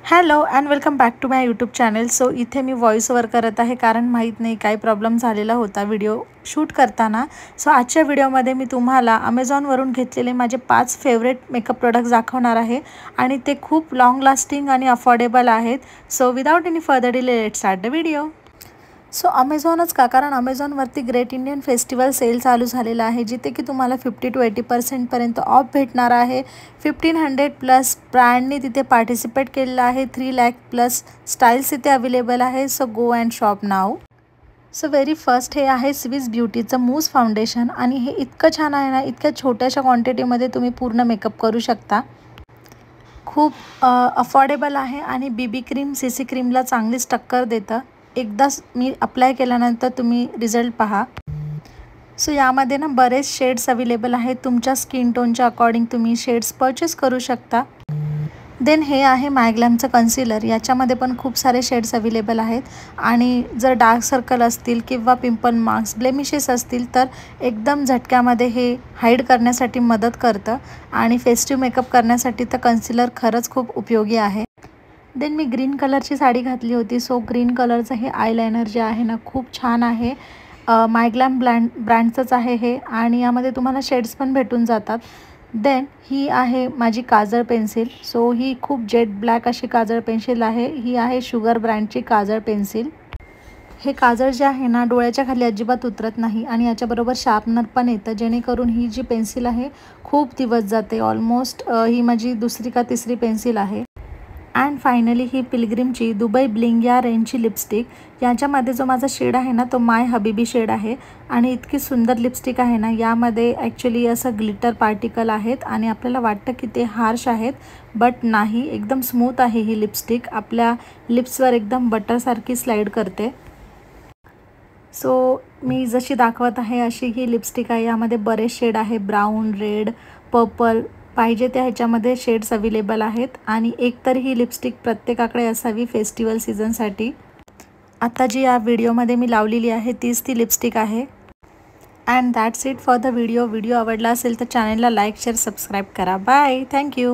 Hello and welcome back to my YouTube channel. So इथे मी voice over करत आहे कारण माहीत नाही काय प्रॉब्लेम झालेला होता व्हिडिओ शूट करताना. सो आजच्या व्हिडिओमध्ये मी तुम्हाला अमेझॉनवरून घेतलेले माझे 5 फेवरेट मेकअप प्रोडक्ट्स दाखवणार आहे आणि ते खूप लॉंग लास्टिंग आणि अफोर्डेबल आहेत. So without any further delay let's start the video. So अमेझॉनच का, कारण अमेझॉनवरती ग्रेट इंडियन फेस्टिवल सेल चालू झालेला आहे जिथे की तुम्हाला 50 to 80% ऑफ भेटणार आहे. 1500+ ब्रँडनी तिथे पार्टिसिपेट केलेलं आहे. 3 लाख+ स्टाईल्स इथे अवेलेबल आहे. So go and shop now. So very first हे आहे स्विस ब्युटीचं मूस फाउंडेशन आणि हे इतकं छान आहे ना, इतक्या छोट्याशा क्वांटिटीमध्ये तुम्ही पूर्ण मेकअप करू शकता. खूप अफोर्डेबल आहे आणि बीबी क्रीम सीसी क्रीमला चांगलीच टक्कर देतं. एकदा मी अप्लाय केल्यानंतर तुम्ही रिझल्ट पहा. सो यामध्ये ना बरेच शेड्स अवेलेबल आहेत. तुमच्या स्किन टोनच्या अकॉर्डिंग तुम्ही शेड्स परचेस करू शकता. देन हे आहे मायग्लॅमचं कन्सिलर. याच्यामध्ये पण खूप सारे शेड्स अवेलेबल आहेत आणि जर डार्क सर्कल असतील किंवा पिंपल मार्क्स ब्लेमिशेस असतील तर एकदम झटक्यामध्ये हे हाईड करण्यासाठी मदत करतं आणि फेस्टिव्ह मेकअप करण्यासाठी तर कन्सिलर खरंच खूप उपयोगी आहे. देन मी ग्रीन कलरची साडी घातली होती. सो ग्रीन कलरचं हे आयलायनर जे आहे ना खूप छान आहे. मायग्लॅम ब्रँडचंच आहे हे आणि यामध्ये तुम्हाला शेड्स पण भेटून जातात. देन ही आहे माझी काजळ पेन्सिल. सो ही खूप जेट ब्लॅक अशी काजळ पेन्सिल आहे. ही आहे शुगर ब्रँडची काजळ पेन्सिल. हे काजळ जे आहे ना डोळ्याच्या खाली अजिबात उतरत नाही आणि याच्याबरोबर शार्पनर पण येतं, जेणेकरून ही जी पेन्सिल आहे खूप दिवस जाते. ऑलमोस्ट ही माझी दुसरी का तिसरी पेन्सिल आहे. अँड फायनली ही पिलग्रिमची दुबई ब्लिंग या रेंजची लिपस्टिक. याच्यामध्ये जो माझा शेड आहे ना तो माय हबीबी शेड आहे आणि इतकी सुंदर लिपस्टिक आहे ना. यामध्ये ॲक्च्युली असं ग्लिटर पार्टिकल आहेत आणि आपल्याला वाटतं की ते हार्श आहेत, बट नाही, एकदम स्मूथ आहे ही लिपस्टिक. आपल्या लिप्सवर एकदम बटरसारखी स्लाईड करते. सो मी जशी दाखवत आहे अशी ही लिपस्टिक आहे. यामध्ये बरेच शेड आहे, ब्राऊन, रेड, पर्पल, पाहिजे त्या ह्याच्यामध्ये शेड्स अवेलेबल आहेत आणि एकतर ही लिपस्टिक प्रत्येकाकडे असावी फेस्टिवल सीझनसाठी. आता जी या व्हिडिओमध्ये मी लावलेली आहे तीच ती लिपस्टिक आहे. And that's it for the video. Video आवडला असेल तर चॅनलला लाईक, शेअर, सबस्क्राईब करा. बाय. थँक्यू.